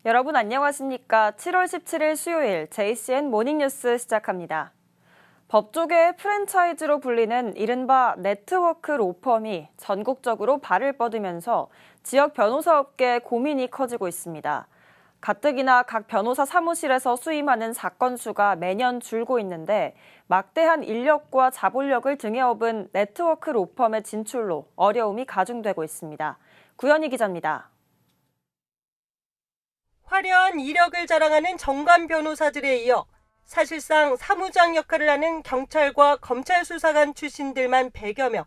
여러분 안녕하십니까? 7월 17일 수요일 JCN 모닝뉴스 시작합니다. 법조계의 프랜차이즈로 불리는 이른바 네트워크 로펌이 전국적으로 발을 뻗으면서 지역 변호사 업계에 고민이 커지고 있습니다. 가뜩이나 각 변호사 사무실에서 수임하는 사건 수가 매년 줄고 있는데 막대한 인력과 자본력을 등에 업은 네트워크 로펌의 진출로 어려움이 가중되고 있습니다. 구현희 기자입니다. 화려한 이력을 자랑하는 정관 변호사들에 이어 사실상 사무장 역할을 하는 경찰과 검찰 수사관 출신들만 100여 명.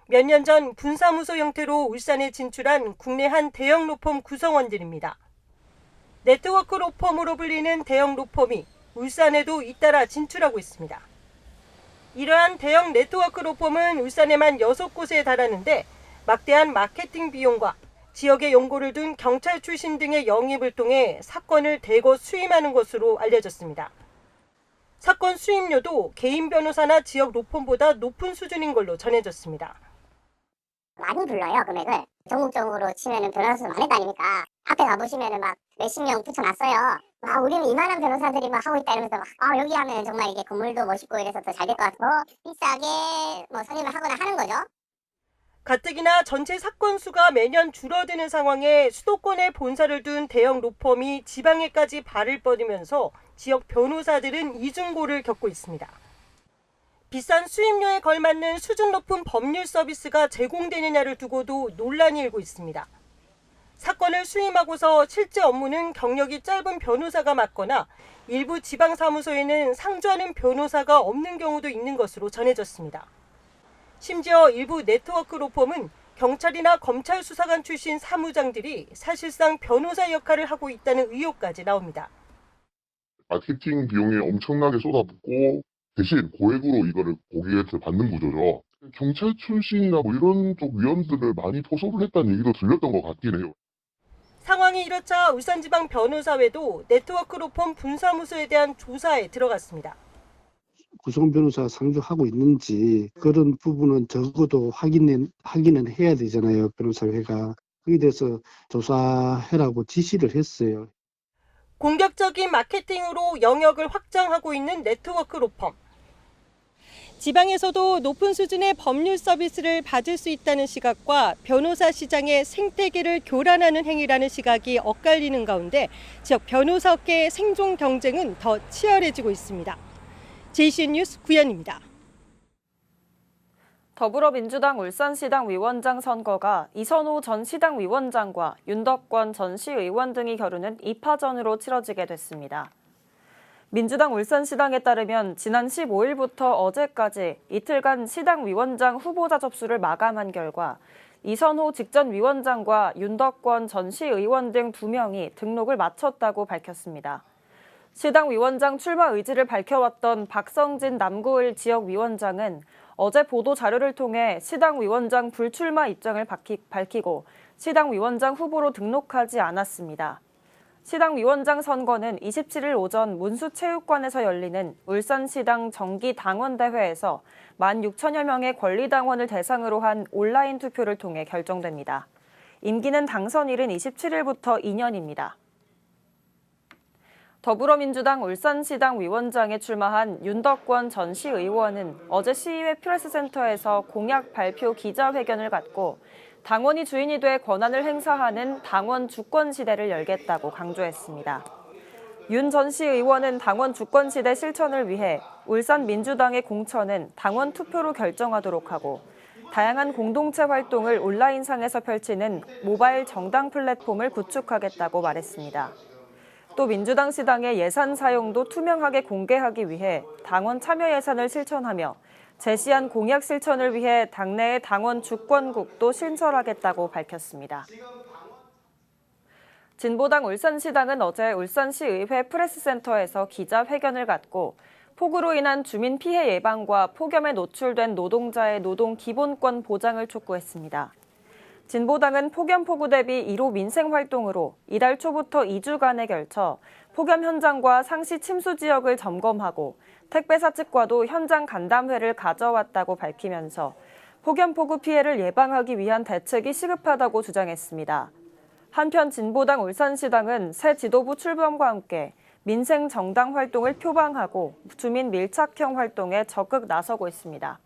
몇 년 전 분사무소 형태로 울산에 진출한 국내 한 대형 로펌 구성원들입니다. 네트워크 로펌으로 불리는 대형 로펌이 울산에도 잇따라 진출하고 있습니다. 이러한 대형 네트워크 로펌은 울산에만 6곳에 달하는데 막대한 마케팅 비용과 지역에 연고를 둔 경찰 출신 등의 영입을 통해 사건을 대거 수임하는 것으로 알려졌습니다. 사건 수임료도 개인 변호사나 지역 로펌보다 높은 수준인 걸로 전해졌습니다. 많이 불러요, 금액을. 전국적으로 치면은 변호사 수 많을 거 아닙니까? 앞에 가보시면은 막 몇십 명 붙여놨어요. 우리는 이만한 변호사들이 막 하고 있다 이러면서 여기 하면 정말 이게 건물도 멋있고 이래서 더 잘 될 것 같고 비싸게 선임을 하거나 하는 거죠. 가뜩이나 전체 사건 수가 매년 줄어드는 상황에 수도권에 본사를 둔 대형 로펌이 지방에까지 발을 뻗으면서 지역 변호사들은 이중고를 겪고 있습니다. 비싼 수임료에 걸맞는 수준 높은 법률 서비스가 제공되느냐를 두고도 논란이 일고 있습니다. 사건을 수임하고서 실제 업무는 경력이 짧은 변호사가 맡거나 일부 지방사무소에는 상주하는 변호사가 없는 경우도 있는 것으로 전해졌습니다. 심지어 일부 네트워크 로펌은 경찰이나 검찰 수사관 출신 사무장들이 사실상 변호사 역할을 하고 있다는 의혹까지 나옵니다. 마케팅 비용에 엄청나게 쏟아붓고 대신 고액으로 이거를 고객한테 받는 구조죠. 경찰 출신이나 이런 쪽 위원들을 많이 포섭을 했다는 얘기도 들렸던 것 같긴 해요. 상황이 이렇자 울산지방 변호사회도 네트워크 로펌 분사무소에 대한 조사에 들어갔습니다. 구성 변호사 상주하고 있는지 그런 부분은 적어도 확인은 해야 되잖아요. 변호사회가. 거기에 대해서 조사해라고 지시를 했어요. 공격적인 마케팅으로 영역을 확장하고 있는 네트워크 로펌. 지방에서도 높은 수준의 법률 서비스를 받을 수 있다는 시각과 변호사 시장의 생태계를 교란하는 행위라는 시각이 엇갈리는 가운데 지역 변호사업계의 생존 경쟁은 더 치열해지고 있습니다. JCN 뉴스 구현입니다. 더불어민주당 울산시당 위원장 선거가 이선호 전 시당 위원장과 윤덕권 전 시의원 등이 겨루는 2파전으로 치러지게 됐습니다. 민주당 울산시당에 따르면 지난 15일부터 어제까지 이틀간 시당 위원장 후보자 접수를 마감한 결과 이선호 직전 위원장과 윤덕권 전 시의원 등 2명이 등록을 마쳤다고 밝혔습니다. 시당 위원장 출마 의지를 밝혀왔던 박성진 남구을 지역위원장은 어제 보도 자료를 통해 시당 위원장 불출마 입장을 밝히고 시당 위원장 후보로 등록하지 않았습니다. 시당 위원장 선거는 27일 오전 문수체육관에서 열리는 울산시당 정기당원대회에서 16,000여 명의 권리당원을 대상으로 한 온라인 투표를 통해 결정됩니다. 임기는 당선일은 27일부터 2년입니다. 더불어민주당 울산시당 위원장에 출마한 윤덕권 전 시의원은 어제 시의회 프레스센터에서 공약 발표 기자회견을 갖고 당원이 주인이 돼 권한을 행사하는 당원 주권 시대를 열겠다고 강조했습니다. 윤 전 시의원은 당원 주권 시대 실천을 위해 울산 민주당의 공천은 당원 투표로 결정하도록 하고 다양한 공동체 활동을 온라인상에서 펼치는 모바일 정당 플랫폼을 구축하겠다고 말했습니다. 또 민주당 시당의 예산 사용도 투명하게 공개하기 위해 당원 참여 예산을 실천하며 제시한 공약 실천을 위해 당내의 당원 주권국도 신설하겠다고 밝혔습니다. 진보당 울산시당은 어제 울산시의회 프레스센터에서 기자회견을 갖고 폭우로 인한 주민 피해 예방과 폭염에 노출된 노동자의 노동 기본권 보장을 촉구했습니다. 진보당은 폭염-폭우 대비 1호 민생활동으로 이달 초부터 2주간에 걸쳐 폭염 현장과 상시 침수 지역을 점검하고 택배사 측과도 현장 간담회를 가져왔다고 밝히면서 폭염-폭우 피해를 예방하기 위한 대책이 시급하다고 주장했습니다. 한편 진보당 울산시당은 새 지도부 출범과 함께 민생 정당 활동을 표방하고 주민 밀착형 활동에 적극 나서고 있습니다.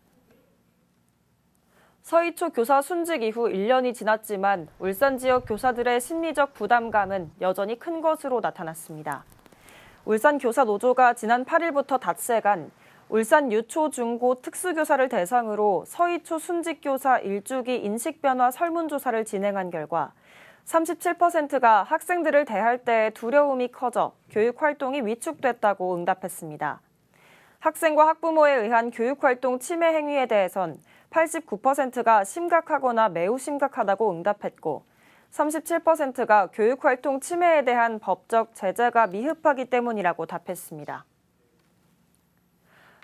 서희초 교사 순직 이후 1년이 지났지만 울산 지역 교사들의 심리적 부담감은 여전히 큰 것으로 나타났습니다. 울산 교사 노조가 지난 8일부터 닷새간 울산 유초, 중고 특수교사를 대상으로 서희초 순직 교사 일주기 인식 변화 설문조사를 진행한 결과 37%가 학생들을 대할 때 두려움이 커져 교육 활동이 위축됐다고 응답했습니다. 학생과 학부모에 의한 교육활동 침해 행위에 대해선 89%가 심각하거나 매우 심각하다고 응답했고 37%가 교육활동 침해에 대한 법적 제재가 미흡하기 때문이라고 답했습니다.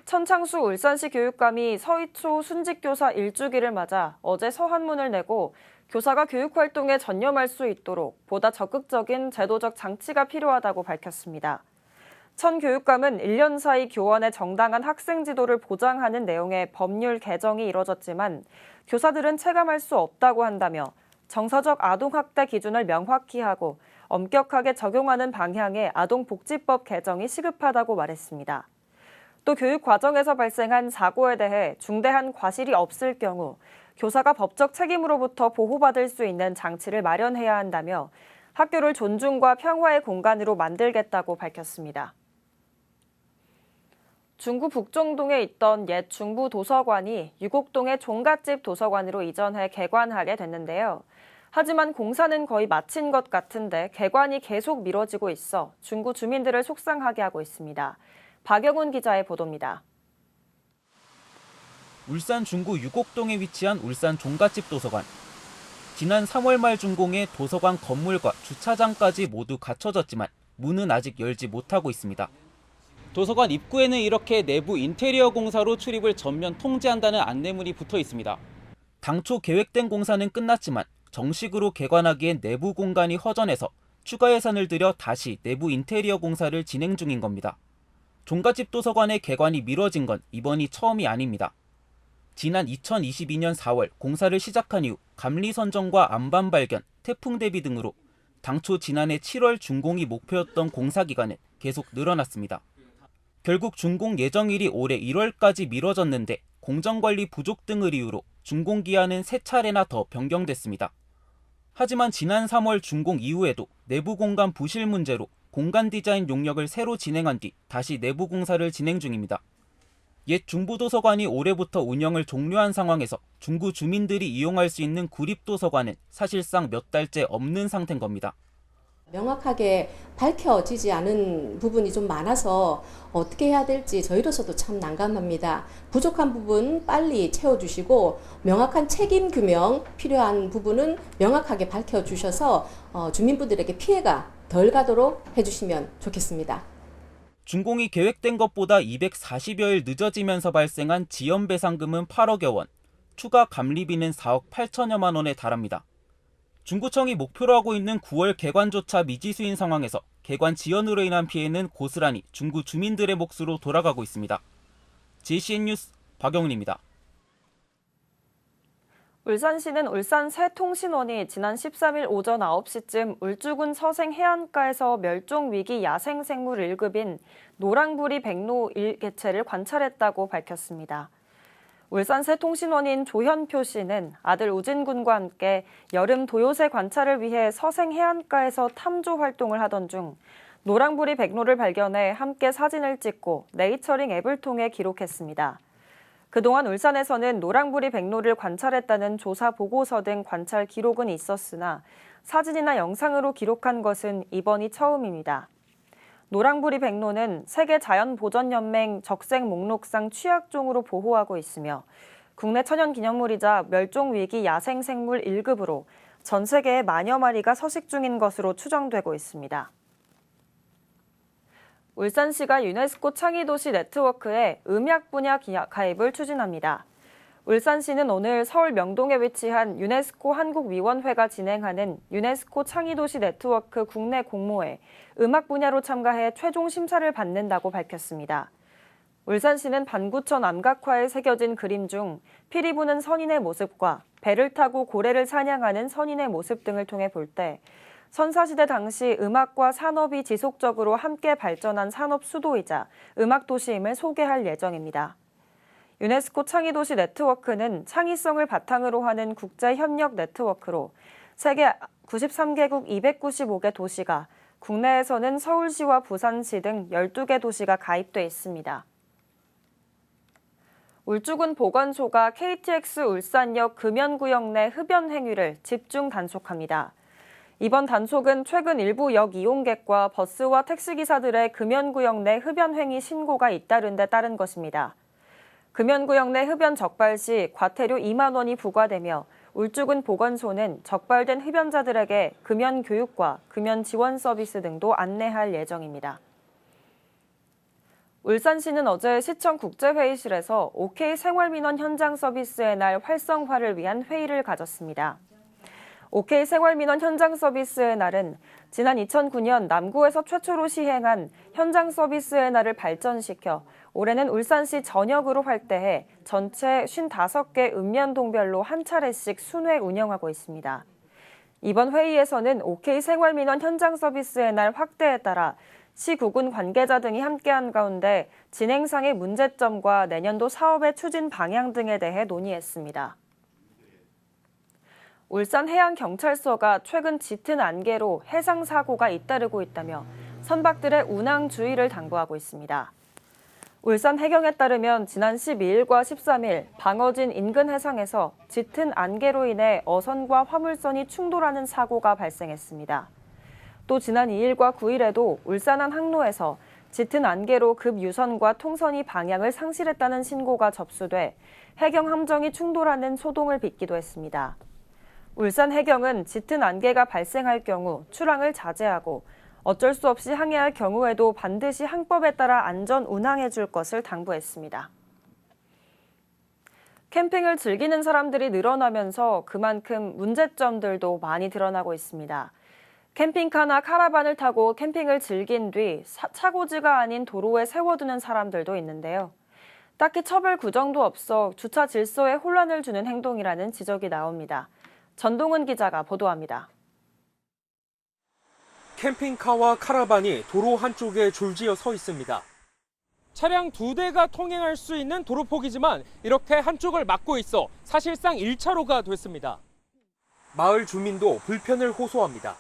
천창수 울산시 교육감이 서희초 순직교사 일주기를 맞아 어제 서한문을 내고 교사가 교육활동에 전념할 수 있도록 보다 적극적인 제도적 장치가 필요하다고 밝혔습니다. 천 교육감은 1년 사이 교원의 정당한 학생 지도를 보장하는 내용의 법률 개정이 이뤄졌지만 교사들은 체감할 수 없다고 한다며 정서적 아동학대 기준을 명확히 하고 엄격하게 적용하는 방향의 아동복지법 개정이 시급하다고 말했습니다. 또 교육 과정에서 발생한 사고에 대해 중대한 과실이 없을 경우 교사가 법적 책임으로부터 보호받을 수 있는 장치를 마련해야 한다며 학교를 존중과 평화의 공간으로 만들겠다고 밝혔습니다. 중구 북종동에 있던 옛 중부 도서관이 유곡동의 종갓집 도서관으로 이전해 개관하게 됐는데요. 하지만 공사는 거의 마친 것 같은데 개관이 계속 미뤄지고 있어 중구 주민들을 속상하게 하고 있습니다. 박영훈 기자의 보도입니다. 울산 중구 유곡동에 위치한 울산 종갓집 도서관. 지난 3월 말 준공해 도서관 건물과 주차장까지 모두 갖춰졌지만 문은 아직 열지 못하고 있습니다. 도서관 입구에는 이렇게 내부 인테리어 공사로 출입을 전면 통제한다는 안내문이 붙어 있습니다. 당초 계획된 공사는 끝났지만 정식으로 개관하기엔 내부 공간이 허전해서 추가 예산을 들여 다시 내부 인테리어 공사를 진행 중인 겁니다. 종갓집 도서관의 개관이 미뤄진 건 이번이 처음이 아닙니다. 지난 2022년 4월 공사를 시작한 이후 감리 선정과 안반 발견, 태풍 대비 등으로 당초 지난해 7월 준공이 목표였던 공사 기간은 계속 늘어났습니다. 결국 준공 예정일이 올해 1월까지 미뤄졌는데 공정관리 부족 등을 이유로 준공 기한은 3차례나 더 변경됐습니다. 하지만 지난 3월 준공 이후에도 내부 공간 부실 문제로 공간 디자인 용역을 새로 진행한 뒤 다시 내부 공사를 진행 중입니다. 옛 중부도서관이 올해부터 운영을 종료한 상황에서 중구 주민들이 이용할 수 있는 구립도서관은 사실상 몇 달째 없는 상태인 겁니다. 명확하게 밝혀지지 않은 부분이 좀 많아서 어떻게 해야 될지 저희로서도 참 난감합니다. 부족한 부분 빨리 채워주시고 명확한 책임 규명 필요한 부분은 명확하게 밝혀주셔서 주민분들에게 피해가 덜 가도록 해주시면 좋겠습니다. 준공이 계획된 것보다 240여일 늦어지면서 발생한 지연배상금은 8억여 원, 추가 감리비는 4억 8천여만 원에 달합니다. 중구청이 목표로 하고 있는 9월 개관조차 미지수인 상황에서 개관 지연으로 인한 피해는 고스란히 중구 주민들의 몫으로 돌아가고 있습니다. JCN 뉴스 박영훈입니다. 울산시는 울산 새통신원이 지난 13일 오전 9시쯤 울주군 서생 해안가에서 멸종위기 야생생물 1급인 노랑부리 백로 1개체를 관찰했다고 밝혔습니다. 울산 새통신원인 조현표 씨는 아들 우진군과 함께 여름 도요새 관찰을 위해 서생 해안가에서 탐조 활동을 하던 중 노랑부리 백로를 발견해 함께 사진을 찍고 네이처링 앱을 통해 기록했습니다. 그동안 울산에서는 노랑부리 백로를 관찰했다는 조사 보고서 등 관찰 기록은 있었으나 사진이나 영상으로 기록한 것은 이번이 처음입니다. 노랑부리 백로는 세계자연보전연맹 적색 목록상 취약종으로 보호하고 있으며 국내 천연기념물이자 멸종위기 야생생물 1급으로 전 세계에 만여 마리가 서식 중인 것으로 추정되고 있습니다. 울산시가 유네스코 창의도시 네트워크에 음악 분야 가입을 추진합니다. 울산시는 오늘 서울 명동에 위치한 유네스코 한국위원회가 진행하는 유네스코 창의도시 네트워크 국내 공모에 음악 분야로 참가해 최종 심사를 받는다고 밝혔습니다. 울산시는 반구천 암각화에 새겨진 그림 중 피리 부는 선인의 모습과 배를 타고 고래를 사냥하는 선인의 모습 등을 통해 볼 때 선사시대 당시 음악과 산업이 지속적으로 함께 발전한 산업 수도이자 음악 도시임을 소개할 예정입니다. 유네스코 창의도시 네트워크는 창의성을 바탕으로 하는 국제협력 네트워크로 세계 93개국 295개 도시가 국내에서는 서울시와 부산시 등 12개 도시가 가입돼 있습니다. 울주군 보건소가 KTX 울산역 금연구역 내 흡연 행위를 집중 단속합니다. 이번 단속은 최근 일부 역 이용객과 버스와 택시기사들의 금연구역 내 흡연 행위 신고가 잇따른 데 따른 것입니다. 금연구역 내 흡연 적발 시 과태료 2만 원이 부과되며 울주군 보건소는 적발된 흡연자들에게 금연 교육과 금연 지원 서비스 등도 안내할 예정입니다. 울산시는 어제 시청 국제회의실에서 OK 생활민원 현장 서비스의 날 활성화를 위한 회의를 가졌습니다. OK 생활민원 현장 서비스의 날은 지난 2009년 남구에서 최초로 시행한 현장 서비스의 날을 발전시켜 올해는 울산시 전역으로 활대해 전체 55개 읍면동별로 한 차례씩 순회 운영하고 있습니다. 이번 회의에서는 OK 생활민원 현장 서비스의 날 확대에 따라 시 구군 관계자 등이 함께한 가운데 진행상의 문제점과 내년도 사업의 추진 방향 등에 대해 논의했습니다. 울산해양경찰서가 최근 짙은 안개로 해상 사고가 잇따르고 있다며 선박들의 운항 주의를 당부하고 있습니다. 울산 해경에 따르면 지난 12일과 13일 방어진 인근 해상에서 짙은 안개로 인해 어선과 화물선이 충돌하는 사고가 발생했습니다. 또 지난 2일과 9일에도 울산안 항로에서 짙은 안개로 급유선과 통선이 방향을 상실했다는 신고가 접수돼 해경 함정이 충돌하는 소동을 빚기도 했습니다. 울산 해경은 짙은 안개가 발생할 경우 출항을 자제하고 어쩔 수 없이 항해할 경우에도 반드시 항법에 따라 안전 운항해 줄 것을 당부했습니다. 캠핑을 즐기는 사람들이 늘어나면서 그만큼 문제점들도 많이 드러나고 있습니다. 캠핑카나 카라반을 타고 캠핑을 즐긴 뒤 차고지가 아닌 도로에 세워두는 사람들도 있는데요. 딱히 처벌 구정도 없어 주차 질서에 혼란을 주는 행동이라는 지적이 나옵니다. 전동은 기자가 보도합니다. 캠핑카와 카라반이 도로 한쪽에 줄지어 서 있습니다. 차량 2대가 통행할 수 있는 도로폭이지만 이렇게 한쪽을 막고 있어 사실상 1차로가 됐습니다. 마을 주민도 불편을 호소합니다.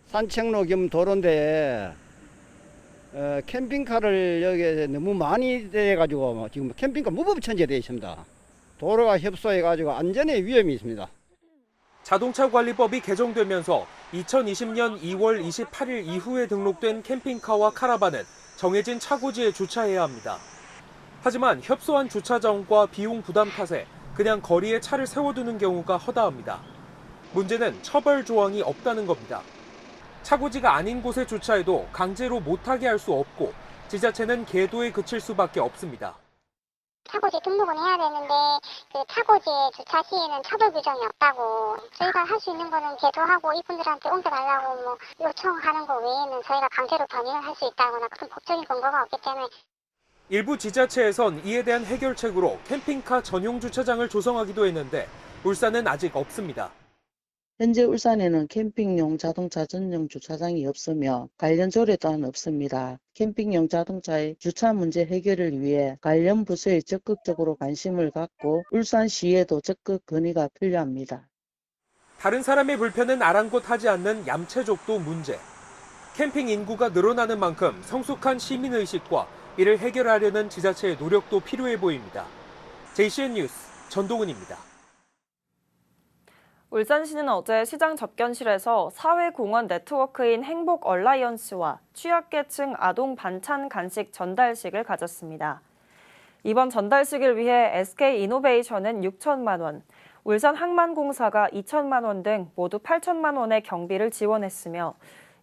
산책로 겸 도로인데 캠핑카를 여기 너무 많이 돼가지고 지금 캠핑카 무법천지가 되어 있습니다. 도로가 협소해가지고 안전에 위험이 있습니다. 자동차관리법이 개정되면서 2020년 2월 28일 이후에 등록된 캠핑카와 카라반은 정해진 차고지에 주차해야 합니다. 하지만 협소한 주차장과 비용 부담 탓에 그냥 거리에 차를 세워두는 경우가 허다합니다. 문제는 처벌 조항이 없다는 겁니다. 차고지가 아닌 곳에 주차해도 강제로 못하게 할 수 없고 지자체는 계도에 그칠 수밖에 없습니다. 차고지 등록은 해야 되는데 그 차고지에 주차 시에는 처벌 규정이 없다고 저희가 할 수 있는 거는 계도하고 이분들한테 옮겨달라고 뭐 요청하는 거 외에는 저희가 강제로 변경을 할 수 있다거나 그런 법적인 근거가 없기 때문에 일부 지자체에선 이에 대한 해결책으로 캠핑카 전용 주차장을 조성하기도 했는데 울산은 아직 없습니다. 현재 울산에는 캠핑용 자동차 전용 주차장이 없으며 관련 조례 또한 없습니다. 캠핑용 자동차의 주차 문제 해결을 위해 관련 부서에 적극적으로 관심을 갖고 울산시에도 적극 건의가 필요합니다. 다른 사람의 불편은 아랑곳하지 않는 얌체족도 문제. 캠핑 인구가 늘어나는 만큼 성숙한 시민의식과 이를 해결하려는 지자체의 노력도 필요해 보입니다. JCN 뉴스 전동은입니다. 울산시는 어제 시장 접견실에서 사회공헌 네트워크인 행복 얼라이언스와 취약계층 아동 반찬 간식 전달식을 가졌습니다. 이번 전달식을 위해 SK이노베이션은 6천만 원, 울산항만공사가 2천만 원 등 모두 8천만 원의 경비를 지원했으며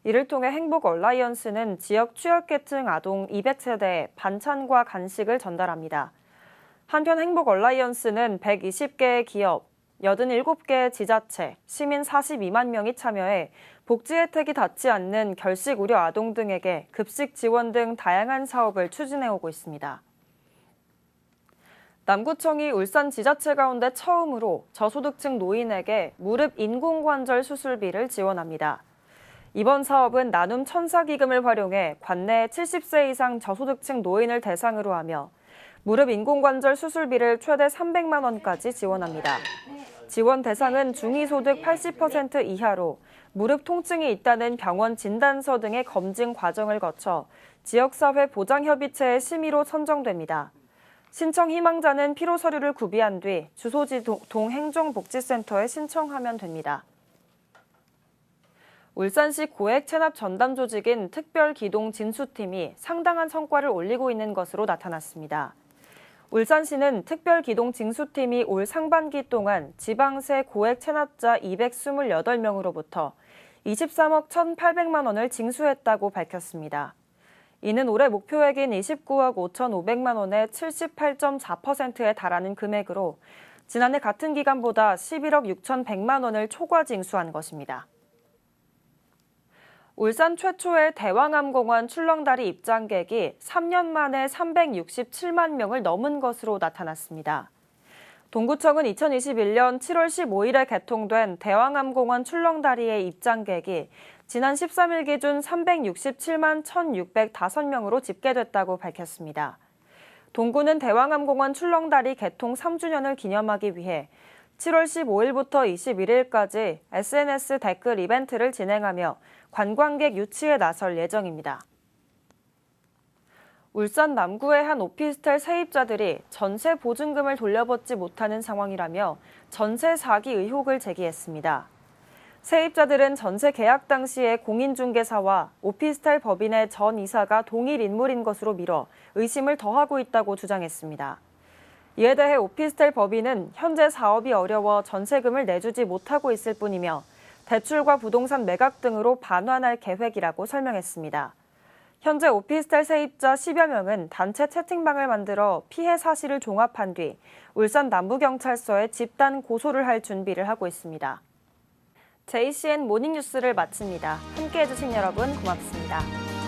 이를 통해 행복 얼라이언스는 지역 취약계층 아동 200세대에 반찬과 간식을 전달합니다. 한편 행복 얼라이언스는 120개의 기업, 87개 지자체, 시민 42만 명이 참여해 복지 혜택이 닿지 않는 결식 우려 아동 등에게 급식 지원 등 다양한 사업을 추진해오고 있습니다. 남구청이 울산 지자체 가운데 처음으로 저소득층 노인에게 무릎 인공관절 수술비를 지원합니다. 이번 사업은 나눔 천사기금을 활용해 관내 70세 이상 저소득층 노인을 대상으로 하며 무릎 인공관절 수술비를 최대 300만 원까지 지원합니다. 지원 대상은 중위소득 80% 이하로 무릎 통증이 있다는 병원 진단서 등의 검증 과정을 거쳐 지역사회 보장협의체의 심의로 선정됩니다. 신청 희망자는 필요 서류를 구비한 뒤 주소지 동행정복지센터에 신청하면 됩니다. 울산시 고액 체납 전담 조직인 특별기동 진수팀이 상당한 성과를 올리고 있는 것으로 나타났습니다. 울산시는 특별기동 징수팀이 올 상반기 동안 지방세 고액 체납자 228명으로부터 23억 1,800만 원을 징수했다고 밝혔습니다. 이는 올해 목표액인 29억 5,500만 원의 78.4%에 달하는 금액으로 지난해 같은 기간보다 11억 6,100만 원을 초과 징수한 것입니다. 울산 최초의 대왕암공원 출렁다리 입장객이 3년 만에 367만 명을 넘은 것으로 나타났습니다. 동구청은 2021년 7월 15일에 개통된 대왕암공원 출렁다리의 입장객이 지난 13일 기준 367만 1,605명으로 집계됐다고 밝혔습니다. 동구는 대왕암공원 출렁다리 개통 3주년을 기념하기 위해 7월 15일부터 21일까지 SNS 댓글 이벤트를 진행하며 관광객 유치에 나설 예정입니다. 울산 남구의 한 오피스텔 세입자들이 전세 보증금을 돌려받지 못하는 상황이라며 전세 사기 의혹을 제기했습니다. 세입자들은 전세 계약 당시에 공인중개사와 오피스텔 법인의 전 이사가 동일 인물인 것으로 미뤄 의심을 더하고 있다고 주장했습니다. 이에 대해 오피스텔 법인은 현재 사업이 어려워 전세금을 내주지 못하고 있을 뿐이며 대출과 부동산 매각 등으로 반환할 계획이라고 설명했습니다. 현재 오피스텔 세입자 10여 명은 단체 채팅방을 만들어 피해 사실을 종합한 뒤 울산 남부경찰서에 집단 고소를 할 준비를 하고 있습니다. JCN 모닝뉴스를 마칩니다. 함께해 주신 여러분 고맙습니다.